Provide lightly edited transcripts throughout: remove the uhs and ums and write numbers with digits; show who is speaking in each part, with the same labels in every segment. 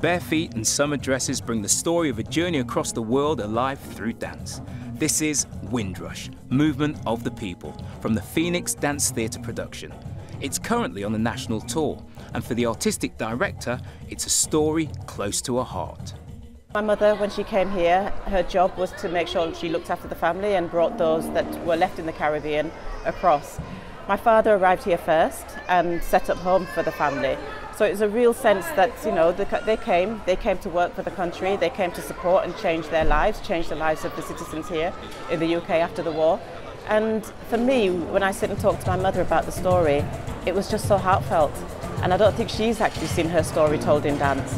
Speaker 1: Bare feet and summer dresses bring the story of a journey across the world alive through dance. This is Windrush, Movement of the People, from the Phoenix Dance Theatre production. It's currently on a national tour, and for the artistic director, it's a story close to her heart.
Speaker 2: My mother, when she came here, her job was to make sure she looked after the family and brought those that were left in the Caribbean across. My father arrived here first and set up home for the family. So it was a real sense that, you know, they came to work for the country, they came to support and change their lives, change the lives of the citizens here in the UK after the war. And for me, when I sit and talk to my mother about the story, it was just so heartfelt. And I don't think she's actually seen her story told in dance.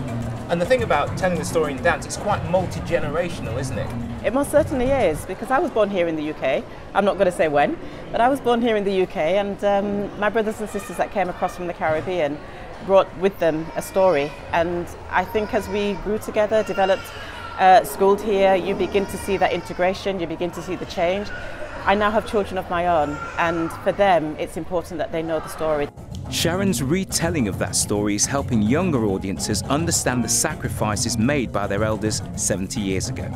Speaker 1: And the thing about telling the story in dance, it's quite multi-generational, isn't it?
Speaker 2: It most certainly is, because I was born here in the UK. I'm not going to say when, but I was born here in the UK, and my brothers and sisters that came across from the Caribbean brought with them a story. And I think as we grew together, developed, schooled here, you begin to see that integration, you begin to see the change. I now have children of my own, and for them it's important that they know the story.
Speaker 1: Sharon's retelling of that story is helping younger audiences understand the sacrifices made by their elders 70 years ago.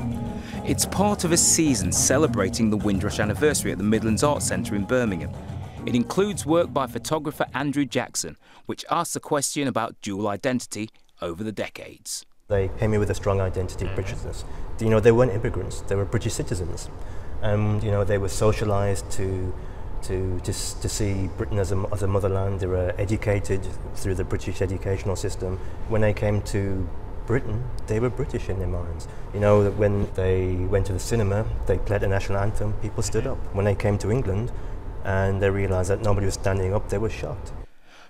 Speaker 1: It's part of a season celebrating the Windrush anniversary at the Midlands Arts Centre in Birmingham. It includes work by photographer Andrew Jackson, which asks a question about dual identity over the decades.
Speaker 3: They came here with a strong identity of Britishness. You know, they weren't immigrants, they were British citizens. And you know, they were socialised to see Britain as a motherland. They were educated through the British educational system. When they came to Britain, they were British in their minds. You know, when they went to the cinema, they played the national anthem, people stood up. When they came to England and they realised that nobody was standing up, they were shocked.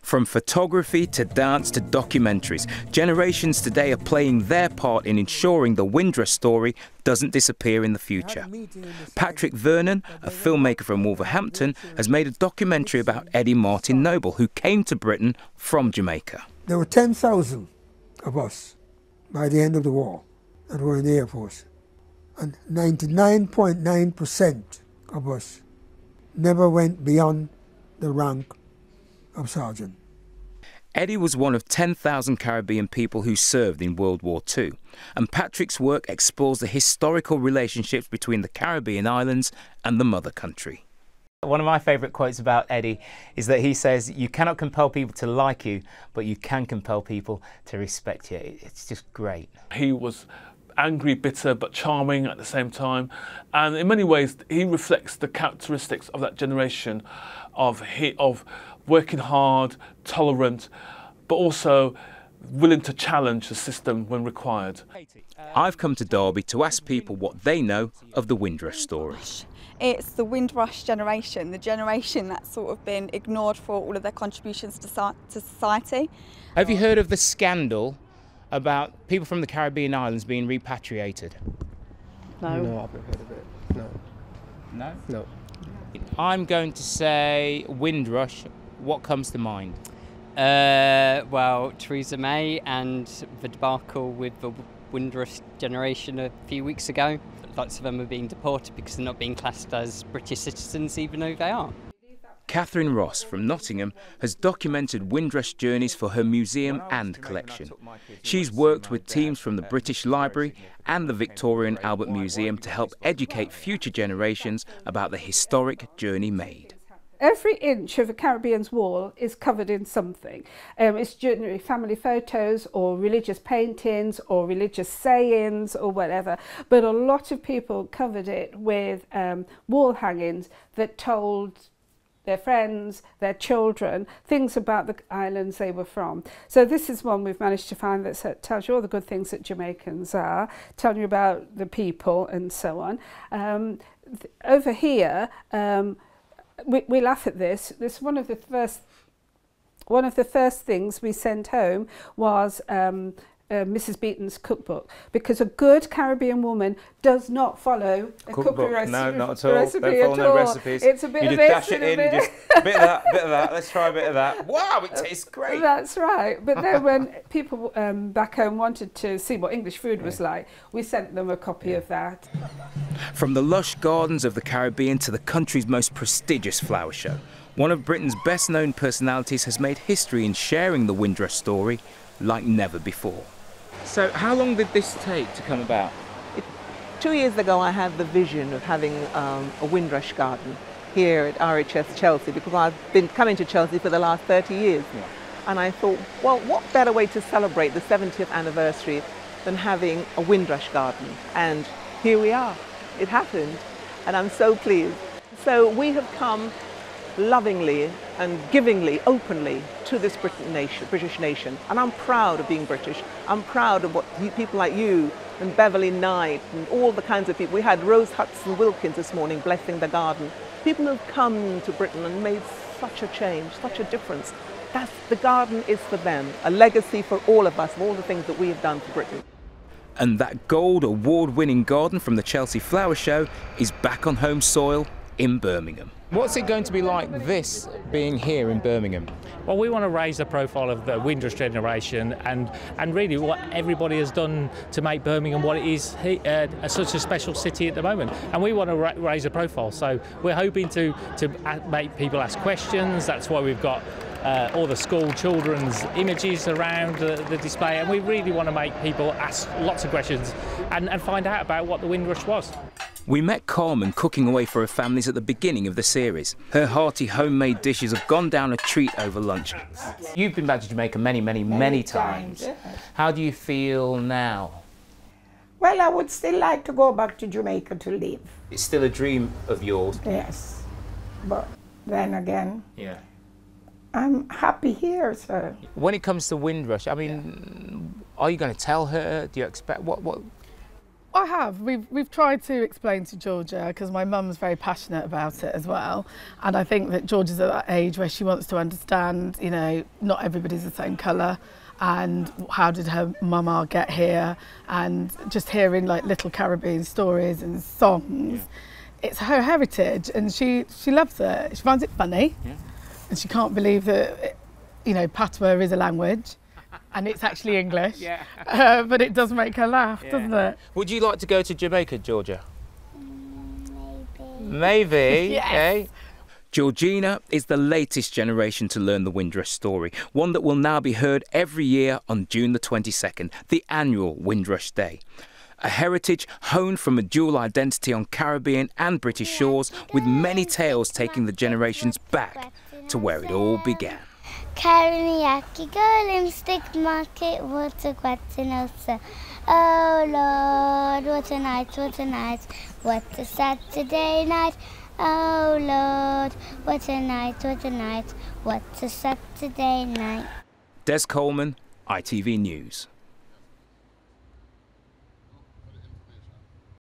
Speaker 1: From photography to dance to documentaries, generations today are playing their part in ensuring the Windrush story doesn't disappear in the future. Patrick Vernon, a filmmaker from Wolverhampton, has made a documentary about Eddie Martin Noble, who came to Britain from Jamaica.
Speaker 4: There were 10,000 of us by the end of the war that were in the Air Force, and 99.9% of us never went beyond the rank of sergeant.
Speaker 1: Eddie was one of 10,000 Caribbean people who served in World War II, and Patrick's work explores the historical relationships between the Caribbean islands and the mother country.
Speaker 5: One of my favourite quotes about Eddie is that he says, "You cannot compel people to like you, but you can compel people to respect you." It's just great.
Speaker 6: He was angry, bitter, but charming at the same time, and in many ways he reflects the characteristics of that generation of working hard, tolerant, but also willing to challenge the system when required.
Speaker 1: I've come to Derby to ask people what they know of the Windrush story.
Speaker 7: It's the Windrush generation, the generation that's sort of been ignored for all of their contributions to society.
Speaker 5: Have you heard of the scandal about people from the Caribbean islands being repatriated?
Speaker 2: No.
Speaker 8: No, I haven't heard of it. No.
Speaker 5: No?
Speaker 8: No.
Speaker 5: I'm going to say Windrush. What comes to mind?
Speaker 9: Well, Theresa May and the debacle with the Windrush generation a few weeks ago. Lots of them are being deported because they're not being classed as British citizens, even though they are.
Speaker 1: Catherine Ross from Nottingham has documented Windrush journeys for her museum and collection. She's worked with teams from the British Library and the Victoria and Albert Museum to help educate future generations about the historic journey made.
Speaker 10: Every inch of a Caribbean's wall is covered in something. It's generally family photos or religious paintings or religious sayings or whatever, but a lot of people covered it with wall hangings that told their friends, their children, things about the islands they were from. So this is one we've managed to find that tells you all the good things that Jamaicans are, telling you about the people and so on. Over here, we laugh at this. One of the first things we sent home was Mrs. Beaton's cookbook, because a good Caribbean woman does not follow a cookbook recipe.
Speaker 5: No, not at all.
Speaker 10: Recipe
Speaker 5: Don't follow
Speaker 10: at
Speaker 5: no
Speaker 10: all.
Speaker 5: recipes.
Speaker 10: It's a bit
Speaker 5: you
Speaker 10: of
Speaker 5: just
Speaker 10: this
Speaker 5: dash it
Speaker 10: and
Speaker 5: in,
Speaker 10: a bit.
Speaker 5: just a bit of that, bit of that. Let's try a bit of that. Wow, it tastes great.
Speaker 10: That's right. But then when people back home wanted to see what English food was like, we sent them a copy of that.
Speaker 1: From the lush gardens of the Caribbean to the country's most prestigious flower show, one of Britain's best-known personalities has made history in sharing the Windrush story like never before. So how long did this take to come about?
Speaker 8: 2 years ago I had the vision of having a Windrush garden here at RHS Chelsea, because I've been coming to Chelsea for the last 30 years. Yeah. And I thought, well, what better way to celebrate the 70th anniversary than having a Windrush garden? And here we are. It happened, and I'm so pleased. So we have come lovingly and givingly, openly to this British nation. And I'm proud of being British. I'm proud of what people like you and Beverly Knight and all the kinds of people. We had Rose Hudson Wilkins this morning blessing the garden. People who have come to Britain and made such a change, such a difference. The garden is for them, a legacy for all of us, of all the things that we have done for Britain.
Speaker 1: And that gold award-winning garden from the Chelsea Flower Show is back on home soil in Birmingham. What's it going to be like, this being here in Birmingham?
Speaker 11: Well, we want to raise the profile of the Windrush generation and really what everybody has done to make Birmingham what it is, such a special city at the moment. And we want to raise the profile. So we're hoping to make people ask questions. That's why we've got all the school children's images around the display. And we really want to make people ask lots of questions and find out about what the Windrush was.
Speaker 1: We met Carmen cooking away for her families at the beginning of the series. Her hearty homemade dishes have gone down a treat over lunch. You've been back to Jamaica many times.
Speaker 12: Yeah.
Speaker 1: How do you feel now?
Speaker 12: Well, I would still like to go back to Jamaica to live.
Speaker 1: It's still a dream of yours?
Speaker 12: Yes. But then again,
Speaker 1: yeah,
Speaker 12: I'm happy here, sir.
Speaker 1: When it comes to Windrush, I mean, are you going to tell her? Do you expect what?
Speaker 10: I have. We've tried to explain to Georgia, because my mum's very passionate about it as well, and I think that Georgia's at that age where she wants to understand, you know, not everybody's the same colour, and how did her mama get here, and just hearing like little Caribbean stories and songs. Yeah. It's her heritage, and she loves it. She finds it funny, yeah, and she can't believe that, you know, Patois is a language. And it's actually English, yeah. But it does make her laugh, yeah, doesn't it?
Speaker 1: Would you like to go to Jamaica, Georgia? Maybe.
Speaker 10: Yes.
Speaker 1: Okay. Georgina is the latest generation to learn the Windrush story, one that will now be heard every year on June the 22nd, the annual Windrush Day. A heritage honed from a dual identity on Caribbean and British shores, with many tales taking the generations back to where it all began.
Speaker 13: Cariniaki girl in stick market, water quatinosa. Oh Lord, what a night, what a night, what a Saturday night. Oh Lord, what a night, what a night, what a Saturday night.
Speaker 1: Des Coleman, ITV News.